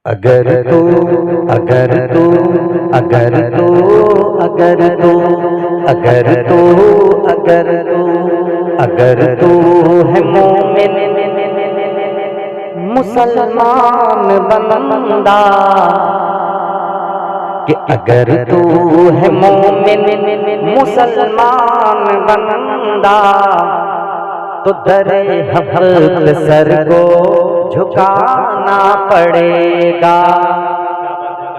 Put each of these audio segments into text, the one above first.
अगर तू अगर तू अगर तू अगर तू अगर तू अगर तू अगर तू है मोमिन मुसलमान बंदा, कि अगर तू है मोमिन मुसलमान बंदा, तो दरे हक पे सर को झुकाना पड़ेगा।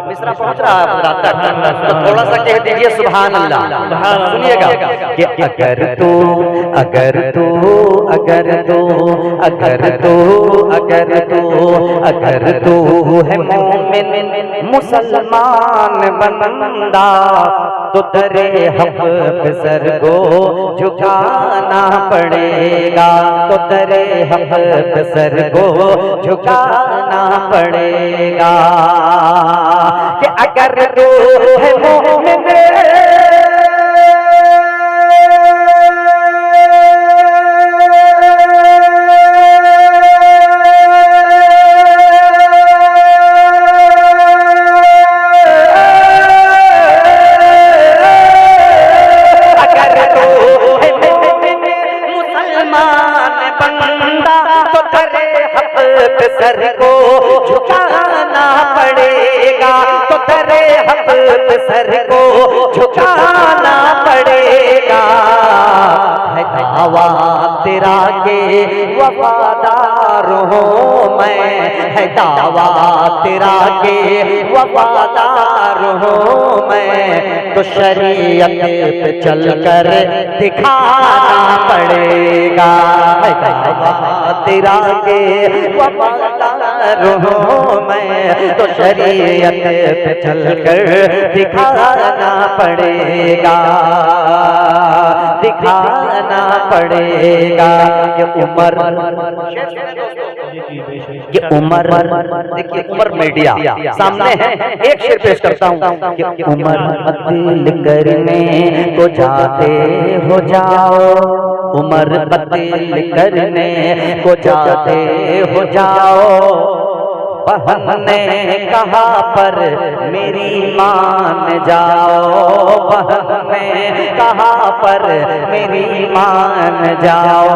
मिस्रा पहुंच रहा है, तो थोड़ा सा कह दीजिए सुभान अल्लाह। सुनिएगा कि अगर तू अगर तू अगर तू अगर तू अगर तू अगर तू है मोमिन मुसलमान बंदा, तो दरे हक पे सर को झुकाना पड़ेगा, तो दरे हक पे सर को झुकाना पड़ेगा। कि अगर तू है मोमिन सर को झुकाना पड़ेगा, तो दरे हक पे सर को झुकाना पड़ेगा। है दावा तेरा के वफादार हूँ मैं, है दावा तेरा के वफादार हूँ मैं, तो शरीयत पे चल कर दिखाना पड़ेगा। है दावा तेरा के वफादार हूँ मैं, तो शरीयत पे चल कर दिखाना पड़ेगा, दिखाना पड़ेगा। ये उमर देखिए, उमर मीडिया सामने है, एक शेर पेश करता हूँ कि उमर बदल करने को जाते हो जाओ, उमर बदल करने को जाते हो जाओ, बहन ने कहा पर मेरी मान जाओ, बहन ने कहा पर मेरी मान जाओ।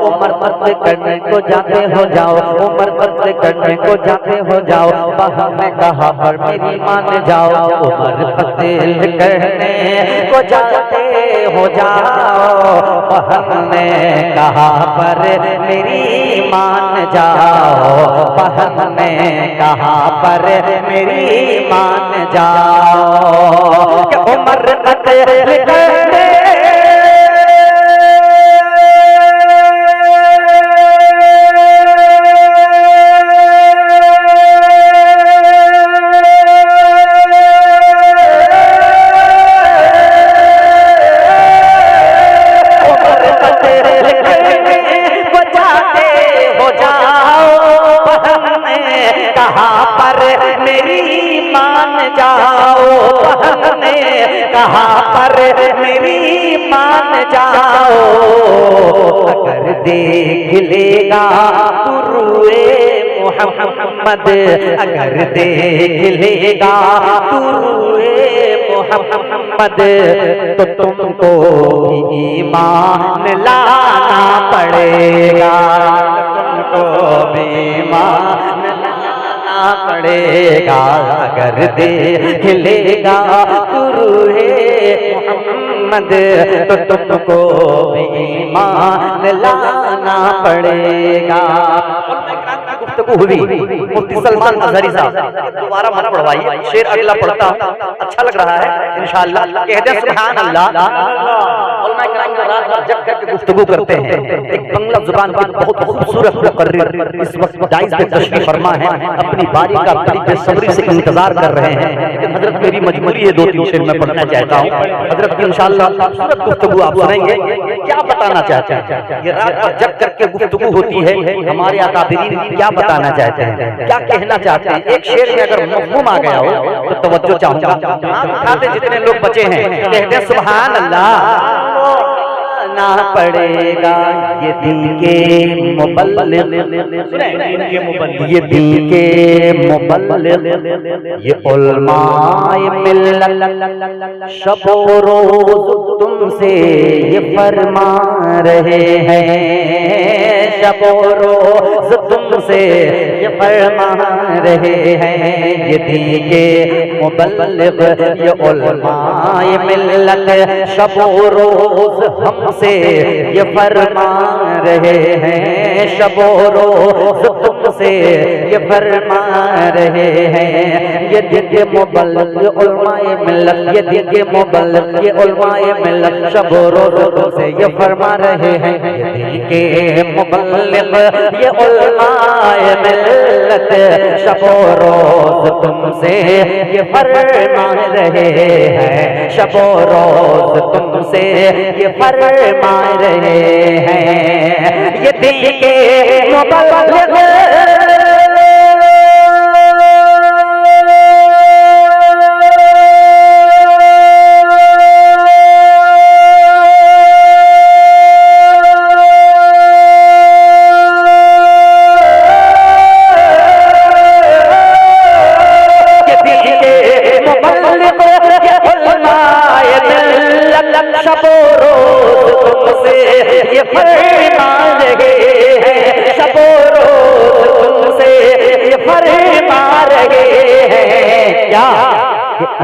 उमर बदल करने को जाते हो जाओ, उमर बदल करने को जाते हो जाओ, बहन ने कहा पर मेरी मान जाओ, उमर बदल करने को जाते हो जाओ, बहन ने कहा पर मेरी मान जाओ, बहन ने कहा पर मेरी मान जाओ। कि उमर बदल करने कहा पर मेरी मान जाओ। अगर देख लेगा तू रूए मोहम्मद, अगर देख लेगा तू रूए मोहम्मद, तो तुमको ईमान लाना पड़ेगा, तुमको ईमान पड़ेगा। अगर देख लेगा तू रूहे मोहम्मद, तो तुमको ईमान लाना पड़ेगा। गुफ्तगू हुई मुफ्ती सलमान अजहरी साहब, दोबारा मत पढ़वाइए, शेर अगला पढ़ता अच्छा लग रहा है इंशाअल्लाह। कह दे सुभान अल्लाह। रात भर जग करके गुफ्तगू करते हैं। एक बंगला जुबान की बहुत खूबसूरत मुकर्रिर इस वक्त डाइस पे तशरीफ फरमा है, अपनी बारी का बड़ी बेसब्री से इंतजार कर रहे हैं, लेकिन हजरत मेरी मजबूरी है, दो तीन शेर मैं पढ़ना चाहता हूँ। हजरत की इंशाअल्लाह खूबसूरत गुफ्तगू आप सुनेंगे। क्या बताना चाहते हैं, ये रात भर जग करके गुफ्तगू होती है, हमारे अकाबिरीन क्या बताना चाहते हैं, क्या कहना चाहते हैं। एक शेर में अगर मफ़हूम आ गया हो तो तवज्जो चाहूंगा। जितने लोग बचे हैं कहते हैं सुभान अल्लाह। मनाना पड़ेगा। ये दीन के मुबल्लिग, ये दीन के मुबल्लिग, ये उलमाए मिल्लत शब रोज तुमसे ये फरमा रहे हैं, शब रोज तुमसे ये फरमा रहे हैं। ये दीन के मुबल्लिग, ये उलमाए मिल्लत शब रोज हमसे ये फरमा रहे हैं, शब रोज तुमसे ये फरमा रहे हैं। ये दिन के मुबल्लिग, ये उलमाए मिल्लत, ये दिन के मुबल्लिग, ये उलमाए मिल्लत शब रोज तुमसे ये फरमा रहे हैं। ये दिन के मुबल्लिग, ये उलमाए मिल्लत शब रोज तुमसे ये फरमा रहे हैं, शब रोज तुमसे ये फरमा रहे हैं। ये दिन के मुबल्लिग,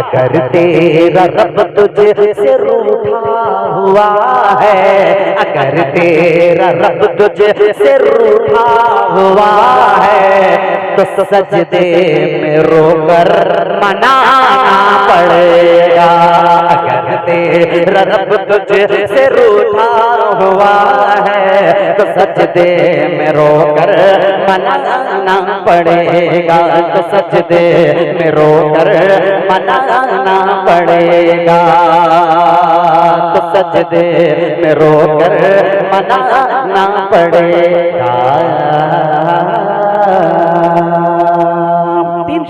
अगर तेरा रब तुझसे रूठा हुआ है, अगर तेरा रब तुझसे रूठा हुआ है, तो सजदे में रोकर मनाना पड़ेगा। अगर तेरा रब तुझसे रूठा हुआ है, तो सजदे में रोकर मनाना पड़ेगा, तो सजदे में रोकर मनाना पड़ेगा, तो सजदे में रोकर मनाना पड़ेगा।